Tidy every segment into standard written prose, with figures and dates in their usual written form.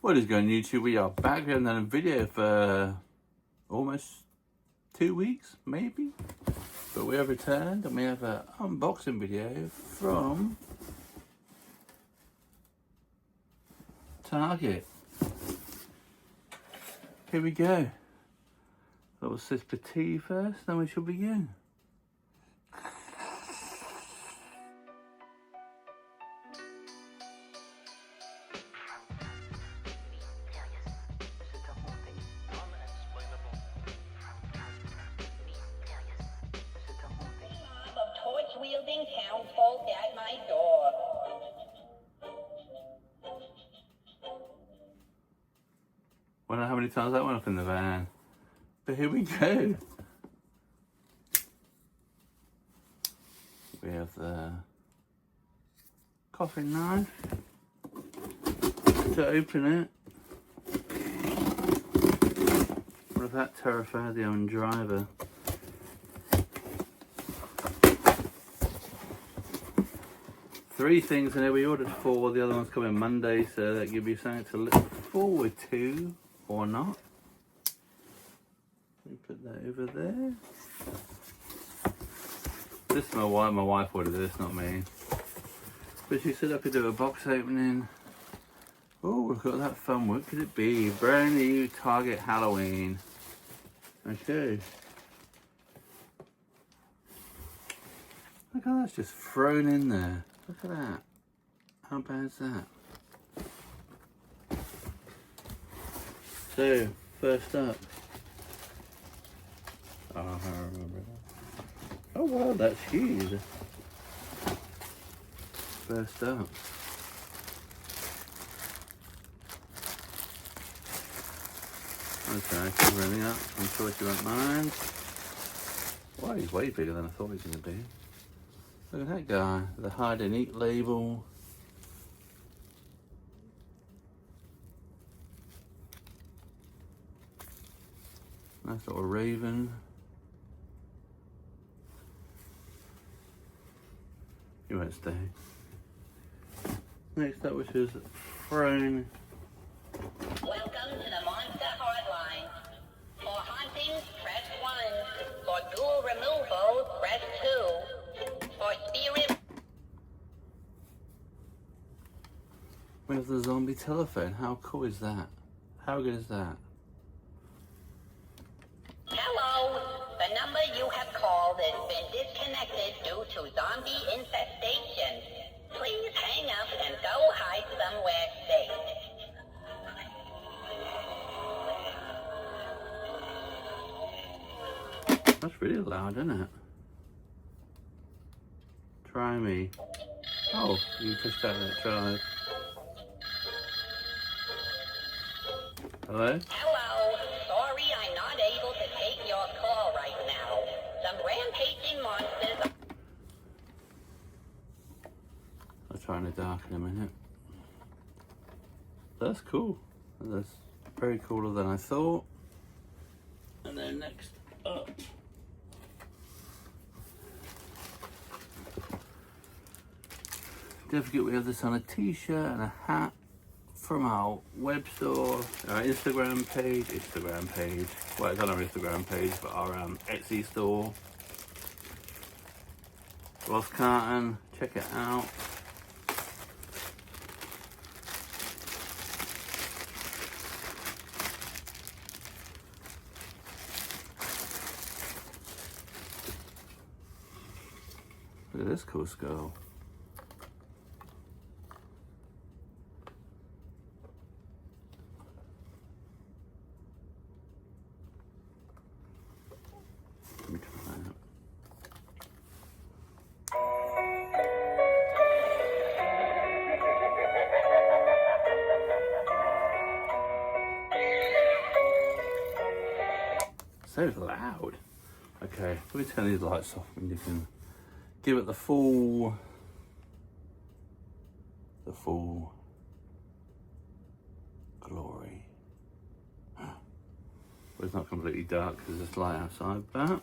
What is going on YouTube? We are back. We haven't done a video for almost 2 weeks, maybe. But we have returned and we have an unboxing video from Target. Here we go. That was this petite first, then we shall begin. Wielding townsfolk at my door. Wonder how many times that went up in the van. But here we go. We have the coffee knife to open it. What if that terrified the own driver? Three things in there. We ordered 4. The other one's coming Monday, so that gives you something to look forward to, or not. Let me put that over there. This is my wife. My wife ordered this, not me. But she said I could do a box opening. Oh, we've got that fun. What could it be? Brand new Target Halloween. Okay. Look how that's just thrown in there. Look at that. How bad is that? So, first up. Oh, I remember that. Oh wow, that's huge. First up. Okay, cover everything up. I'm sure she won't mind. Wow, he's way bigger than I thought he was going to be. Look at that guy, the Hyde and EEK label. Nice little raven. He won't stay. Next up, which is thrown. Welcome to the Monster Hotline. For hauntings, press 1. For ghoul removal, press 2. For spirit... We have the zombie telephone. How cool is that? How good is that? Hello. The number you have called has been disconnected due to zombie infestation. Please hang up and go hide somewhere safe. That's really loud, isn't it? Try me. Oh, you pushed out that try. Hello? Hello. Sorry I'm not able to take your call right now. Some rampaging monsters... I'll try in the dark in a minute. That's cool. That's very cooler than I thought. And then next up. Don't forget we have this on a t-shirt and a hat from our web store, our Instagram page. Well, it's on our Instagram page, but our Etsy store. Lost Carton, check it out. Look at this cool skull. Let me try that. So loud. Okay, let me turn these lights off and you can give it the full glory. Well, it's not completely dark because there's light outside, but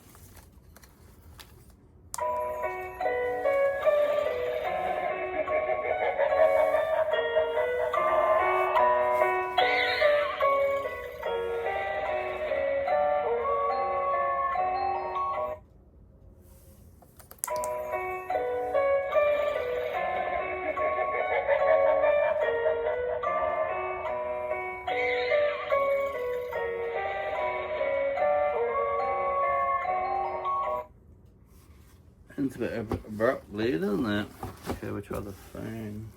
It's a bit abruptly, doesn't it? Okay, we'll try the phone.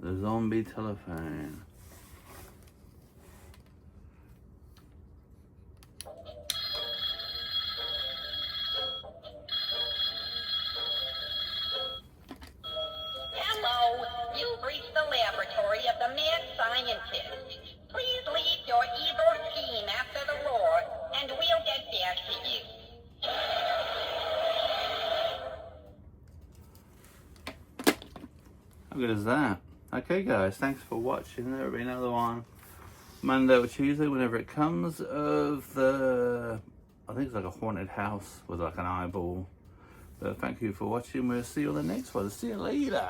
The zombie telephone. Hello, you've reached the laboratory of the mad scientist. Please leave your evil scheme after the roar, and we'll get back to you. How good is that? Okay guys, thanks for watching. There'll be another one Monday or Tuesday, whenever it comes, of the, I think it's like a haunted house with like an eyeball. But thank you for watching. We'll see you on the next one. See you later.